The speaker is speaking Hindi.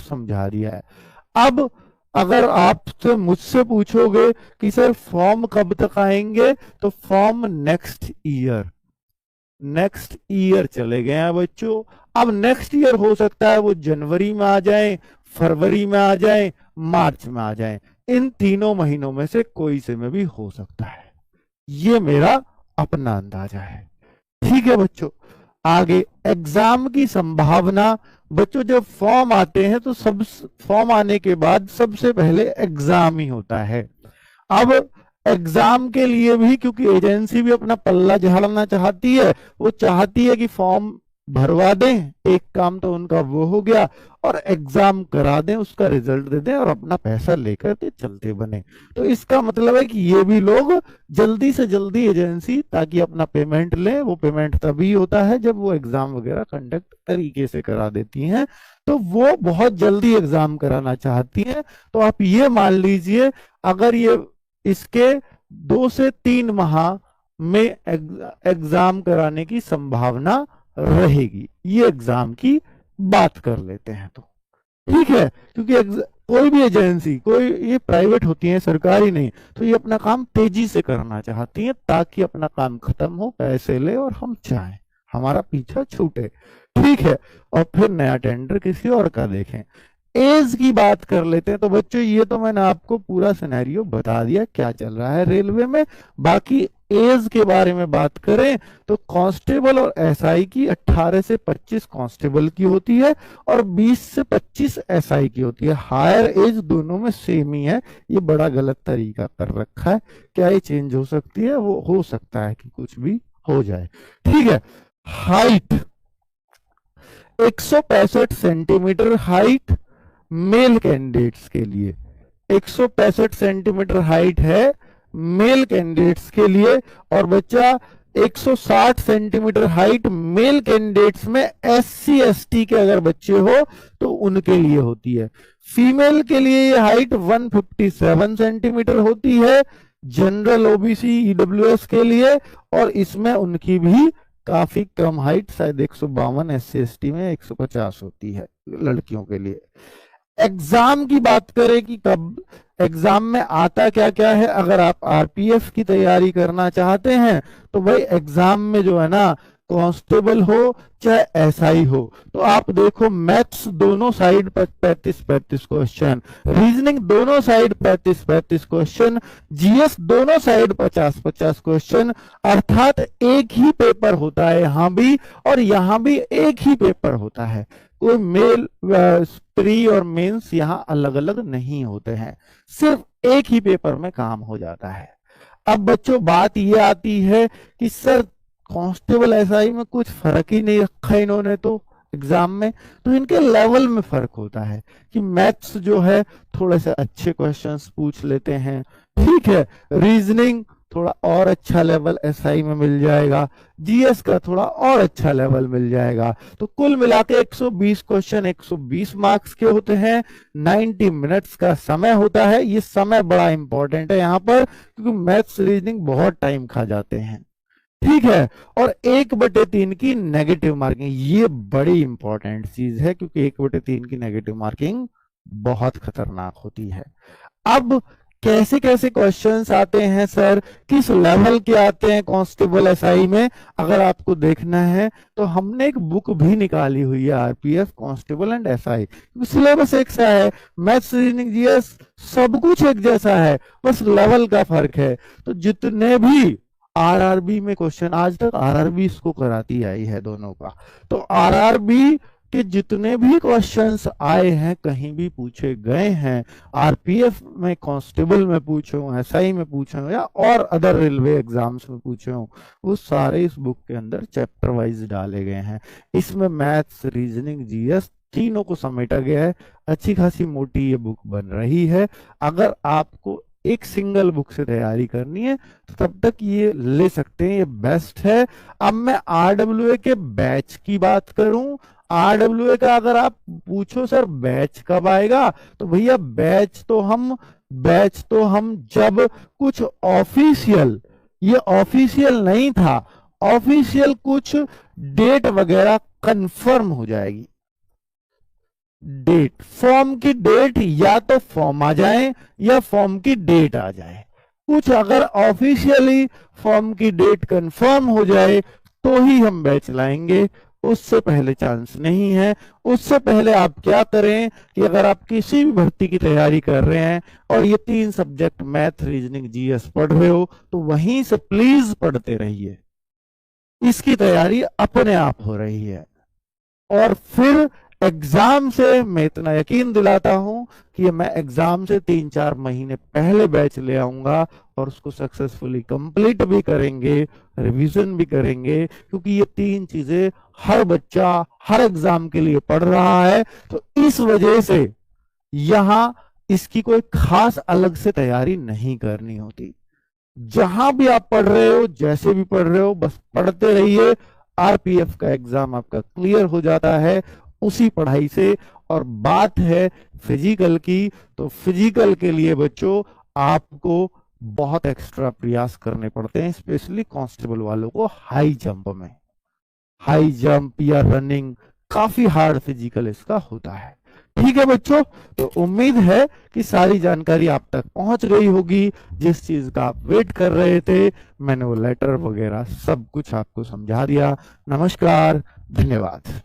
समझा दिया है। अब अगर आपसे मुझसे पूछोगे कि सर फॉर्म कब तक आएंगे, तो फॉर्म नेक्स्ट ईयर चले गए हैं बच्चों। अब नेक्स्ट ईयर हो सकता है वो जनवरी में आ जाए, फरवरी में आ जाए, मार्च में आ जाए, इन तीनों महीनों में से कोई से में भी हो सकता है। ये मेरा अपना अंदाजा है। ठीक है बच्चों, आगे एग्जाम की संभावना। बच्चों जब फॉर्म आते हैं तो सब फॉर्म आने के बाद सबसे पहले एग्जाम ही होता है। अब एग्जाम के लिए भी, क्योंकि एजेंसी भी अपना पल्ला झाड़ना चाहती है, वो चाहती है कि फॉर्म भरवा दें, एक काम तो उनका वो हो गया, और एग्जाम करा दें, उसका रिजल्ट दे दें और अपना पैसा लेकर के चलते बने। तो इसका मतलब है कि ये भी लोग जल्दी से जल्दी एजेंसी ताकि अपना पेमेंट ले, वो पेमेंट तभी होता है जब वो एग्जाम वगैरह कंडक्ट तरीके से करा देती हैं, तो वो बहुत जल्दी एग्जाम कराना चाहती हैं। तो आप ये मान लीजिए, अगर ये इसके 2 से 3 माह में एग्जाम कराने की संभावना रहेगी। ये एग्जाम की बात कर लेते हैं तो ठीक है, क्योंकि कोई भी एजेंसी, कोई ये प्राइवेट होती है, सरकारी नहीं, तो ये अपना काम तेजी से करना चाहती है ताकि अपना काम खत्म हो, पैसे ले और हम चाहें, हमारा पीछा छूटे। ठीक है, और फिर नया टेंडर किसी और का देखें। एज की बात कर लेते हैं। तो बच्चों ये तो मैंने आपको पूरा सिनेरियो बता दिया क्या चल रहा है रेलवे में। बाकी एज के बारे में बात करें तो कांस्टेबल और एसआई की 18 से 25 कांस्टेबल की होती है और 20 से 25 एसआई की होती है। हायर एज दोनों में सेम ही है। ये बड़ा गलत तरीका कर रखा है। क्या ये चेंज हो सकती है? वो हो सकता है कि कुछ भी हो जाए। ठीक है, height 165 centimetre height male candidates के लिए, 165 सेंटीमीटर हाइट है मेल कैंडिडेट्स के लिए। और बच्चा 160 सेंटीमीटर हाइट मेल कैंडिडेट्स में एससी एसटी के अगर बच्चे हो तो उनके लिए होती है। फीमेल के लिए ये हाइट 157 सेंटीमीटर होती है जनरल ओबीसी ईडब्ल्यूएस के लिए, और इसमें उनकी भी काफी कम हाइट, शायद 152, एससी एसटी में 150 होती है लड़कियों के लिए। एग्जाम की बात करें कि कब एग्जाम में आता क्या क्या है, अगर आप आरपीएफ की तैयारी करना चाहते हैं तो भाई एग्जाम में जो है ना, कांस्टेबल हो चाहे एसआई हो, तो आप देखो मैथ्स दोनों साइड पर 35-35 क्वेश्चन, रीजनिंग दोनों साइड 35-35 क्वेश्चन, जीएस दोनों साइड 50-50 क्वेश्चन, अर्थात एक ही पेपर होता है यहाँ भी और यहाँ भी एक ही पेपर होता है। कोई मेल प्री और मेंस यहाँ अलग अलग नहीं होते हैं, सिर्फ एक ही पेपर में काम हो जाता है। अब बच्चों बात ये आती है कि सर कांस्टेबल एसआई में कुछ फर्क ही नहीं रखा इन्होंने तो एग्जाम में, तो इनके लेवल में फर्क होता है कि मैथ्स जो है थोड़े से अच्छे क्वेश्चंस पूछ लेते हैं, ठीक है, रीजनिंग थोड़ा और अच्छा लेवल एसआई में मिल जाएगा, जीएस का थोड़ा और अच्छा लेवल मिल जाएगा। तो कुल मिला के 120 क्वेश्चन 120 मार्क्स के होते हैं, 90 मिनट्स का समय होता है। ये समय बड़ा इंपॉर्टेंट है यहाँ पर, क्योंकि मैथ्स रीजनिंग बहुत टाइम खा जाते हैं, ठीक है। और 1/3 की नेगेटिव मार्किंग, ये बड़ी इंपॉर्टेंट चीज है, क्योंकि 1/3 की नेगेटिव मार्किंग बहुत खतरनाक होती है। अब कैसे कैसे क्वेश्चंस आते हैं सर, किस लेवल के आते हैं कांस्टेबल एसआई में, अगर आपको देखना है तो हमने एक बुक भी निकाली हुई है, RPF constable and SI. Syllabus एक सा है, मैथ्स रीजनिंग जीएस सब कुछ एक जैसा है, बस लेवल का फर्क है। तो जितने भी आरआरबी में क्वेश्चन, आज तक आरआरबी इसको कराती आई है दोनों का, तो आरआरबी कि जितने भी क्वेश्चंस आए हैं, कहीं भी पूछे गए हैं, आरपीएफ में कांस्टेबल में पूछे हो, एसआई में पूछे हो, या और अदर रेलवे एग्जाम्स में पूछे हो, वो सारे इस बुक के अंदर चैप्टर वाइज डाले गए हैं। इसमें मैथ्स रीजनिंग जीएस तीनों को समेटा गया है। अच्छी खासी मोटी ये बुक बन रही है। अगर आपको एक सिंगल बुक से तैयारी करनी है तो तब तक ये ले सकते हैं, ये बेस्ट है। अब मैं आरडब्ल्यूए के बैच की बात करूं, आरडब्ल्यूए का अगर आप पूछो सर बैच कब आएगा, तो भैया बैच तो हम जब कुछ ऑफिशियल, ये ऑफिशियल नहीं था, ऑफिशियल कुछ डेट वगैरह कंफर्म हो जाएगी, डेट, फॉर्म की डेट या तो फॉर्म आ जाए या फॉर्म की डेट आ जाए। कुछ अगर ऑफिशियली फॉर्म की डेट कंफर्म हो जाए तो ही हम बैच लाएंगे, उससे पहले चांस नहीं है। उससे पहले आप क्या करें कि अगर आप किसी भी भर्ती की तैयारी कर रहे हैं और ये 3 सब्जेक्ट मैथ, रीजनिंग, जीएस पढ़ रहे हो तो वहीं से प्लीज पढ़ते रहिए, इसकी तैयारी अपने आप हो रही है। और फिर एग्जाम से मैं इतना यकीन दिलाता हूं कि मैं एग्जाम से 3-4 महीने पहले बैच ले आऊंगा और उसको सक्सेसफुली कंप्लीट भी करेंगे, रिवीजन भी करेंगे, क्योंकि ये 3 चीजें हर बच्चा हर एग्जाम के लिए पढ़ रहा है। तो इस वजह से यहां इसकी कोई खास अलग से तैयारी नहीं करनी होती। जहां भी आप पढ़ रहे हो, जैसे भी पढ़ रहे हो, बस पढ़ते रहिए। आरपीएफ का एग्जाम आपका क्लियर हो जाता है उसी पढ़ाई से। और बात है फिजिकल की, तो फिजिकल के लिए बच्चों आपको बहुत एक्स्ट्रा प्रयास करने पड़ते हैं, स्पेशली कांस्टेबल वालों को। हाई जंप में, हाई जंप या रनिंग, काफी हार्ड फिजिकल इसका होता है। ठीक है बच्चों, तो उम्मीद है कि सारी जानकारी आप तक पहुंच गई होगी। जिस चीज का आप वेट कर रहे थे, मैंने वो लेटर वगैरह सब कुछ आपको समझा दिया। नमस्कार, धन्यवाद।